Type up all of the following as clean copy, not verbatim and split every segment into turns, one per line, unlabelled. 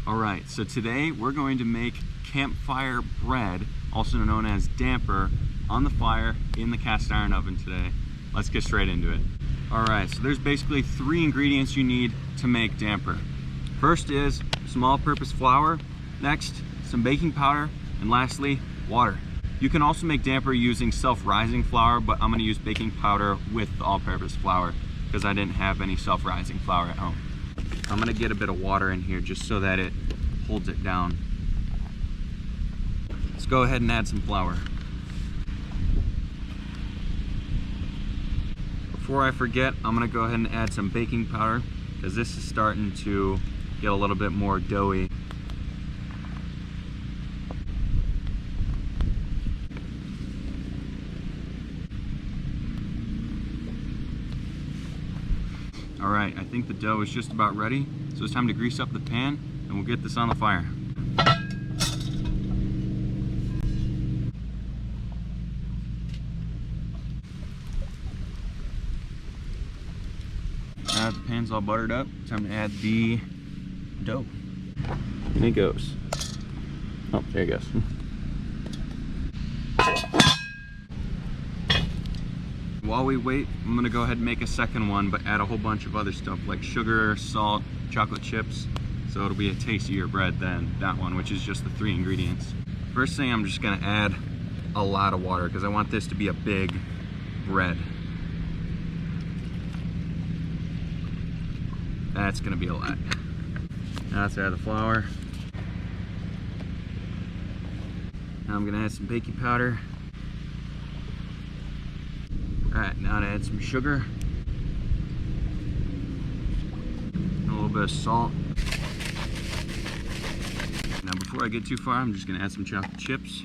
All right, so today we're going to make campfire bread, also known as damper, on the fire in the cast iron oven today. Let's get straight into it. All right, so there's basically 3 ingredients you need to make damper. First is some all-purpose flour, next some baking powder, and lastly, water. You can also make damper using self-rising flour, but I'm gonna use baking powder with the all-purpose flour because I didn't have any self-rising flour at home. I'm gonna get a bit of water in here just so that it holds it down. Let's go ahead and add some flour. Before I forget, I'm gonna go ahead and add some baking powder because this is starting to get a little bit more doughy. All right, I think the dough is just about ready, so it's time to grease up the pan and we'll get this on the fire. Now that the pan's all buttered up, time to add the dough. And it goes. Oh, there it goes. While we wait, I'm gonna go ahead and make a second one, but add a whole bunch of other stuff like sugar, salt, chocolate chips. So it'll be a tastier bread than that one, which is just the 3 ingredients. First thing, I'm just gonna add a lot of water because I want this to be a big bread. That's gonna be a lot. Now let's add the flour. Now I'm gonna add some baking powder. All right, now to add some sugar. And a little bit of salt. Now before I get too far, I'm just gonna add some chocolate chips.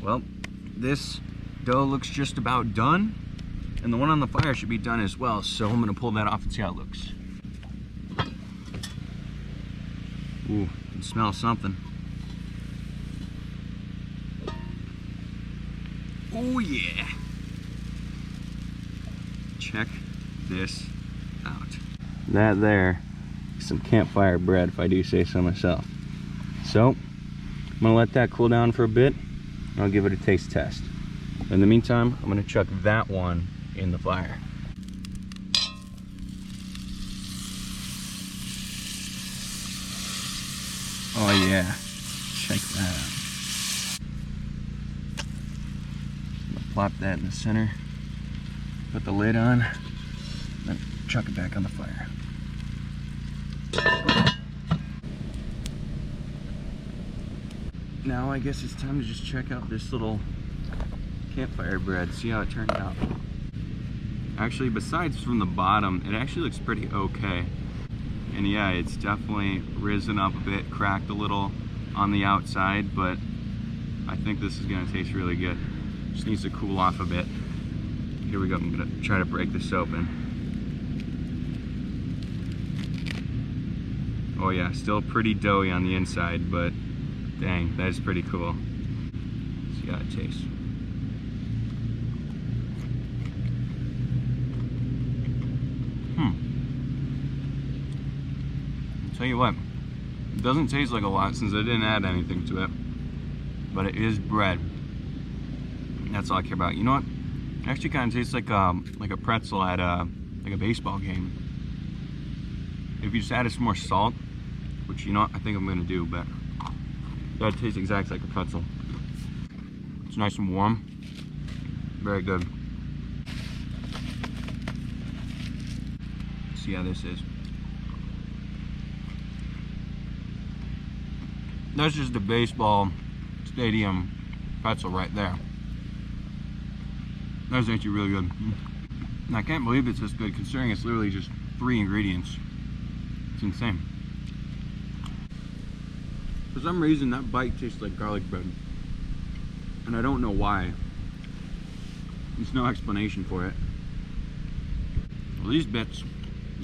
Well, this dough looks just about done. And the one on the fire should be done as well, so I'm gonna pull that off and see how it looks. Ooh, I can smell something. Oh yeah! Check this out. That there is some campfire bread, if I do say so myself. So, I'm gonna let that cool down for a bit, and I'll give it a taste test. In the meantime, I'm gonna chuck that one in the fire. Oh yeah, check that out. I'm gonna plop that in the center, put the lid on, then chuck it back on the fire. Now I guess it's time to just check out this little campfire bread, see how it turned out. Actually, besides from the bottom, it actually looks pretty okay. And yeah, it's definitely risen up a bit, cracked a little on the outside, but I think this is gonna taste really good. Just needs to cool off a bit. Here we go, I'm gonna try to break this open. Oh yeah, still pretty doughy on the inside, but dang, that is pretty cool. Let's see how it tastes. Tell you what, it doesn't taste like a lot since I didn't add anything to it, but it is bread. That's all I care about. You know what? It actually kind of tastes like a pretzel at like a baseball game. If you just added some more salt, which you know what, I think I'm gonna do, but that tastes exactly like a pretzel. It's nice and warm, very good. Let's see how this is. That's just the baseball stadium pretzel right there. That's actually really good. And I can't believe it's this good considering it's literally just 3 ingredients. It's insane. For some reason that bite tastes like garlic bread. And I don't know why. There's no explanation for it. Well, these bits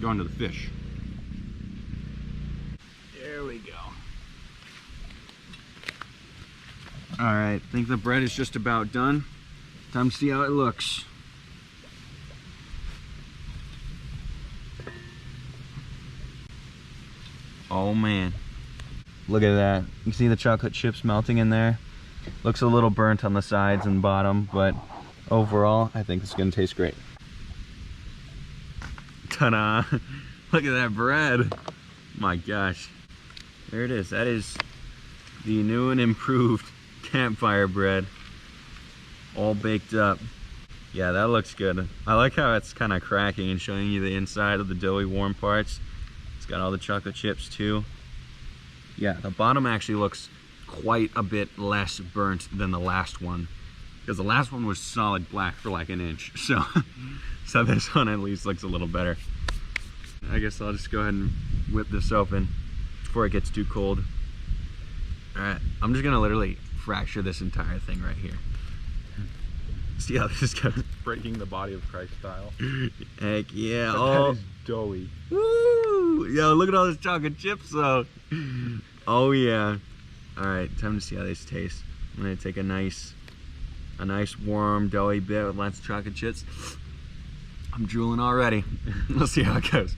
go into the fish. There we go. All right, I think the bread is just about done. Time to see how it looks. Oh man, look at that. You see the chocolate chips melting in there? Looks a little burnt on the sides and bottom, but overall, I think it's gonna taste great. Ta-da! Look at that bread. My gosh. There it is. That is the new and improved Campfire bread. All baked up. Yeah, that looks good. I like how it's kind of cracking and showing you the inside of the doughy warm parts. It's got all the chocolate chips too. Yeah, the bottom actually looks quite a bit less burnt than the last one, because the last one was solid black for like an inch. So this one at least looks a little better. I guess I'll just go ahead and whip this open before it gets too cold. All right, I'm just gonna literally fracture this entire thing right here. See how this goes?
Breaking the body of Christ style.
Heck yeah.
That is doughy.
Woo! Yo, look at all those chocolate chips though. Oh yeah. All right, time to see how this tastes. I'm gonna take a nice warm doughy bit with lots of chocolate chips. I'm drooling already. We'll see how it goes.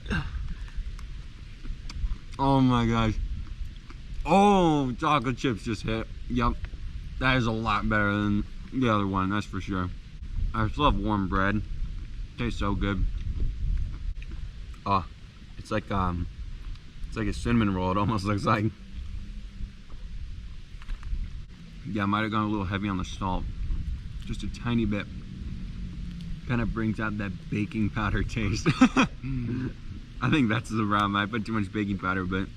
Oh my gosh. Oh, chocolate chips just hit. Yep. That is a lot better than the other one, that's for sure. I just love warm bread. Tastes so good. Oh, it's like a cinnamon roll, it almost looks like. Yeah, I might have gone a little heavy on the salt. Just a tiny bit. Kind of brings out that baking powder taste. I think that's the problem. I put too much baking powder, but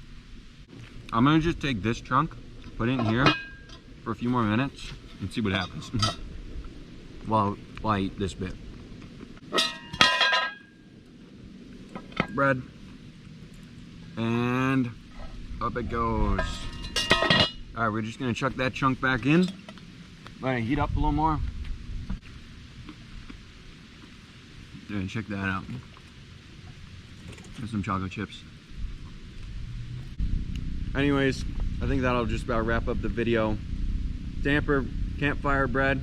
I'm gonna just take this chunk, put it in here for a few more minutes and see what happens while I eat this bit. Bread. And up it goes. All right, we're just gonna chuck that chunk back in. Let it heat up a little more. Yeah, check that out. There's some chocolate chips. Anyways, I think that'll just about wrap up the video. Damper Campfire bread.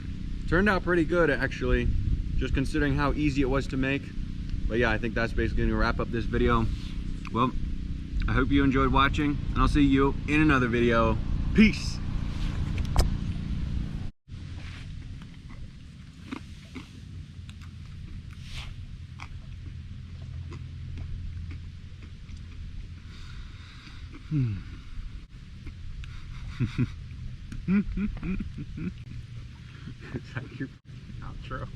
Turned out pretty good actually, just considering how easy it was to make. But yeah, I think that's basically gonna wrap up this video. Well, I hope you enjoyed watching, and I'll see you in another video. Peace.
Is that your outro?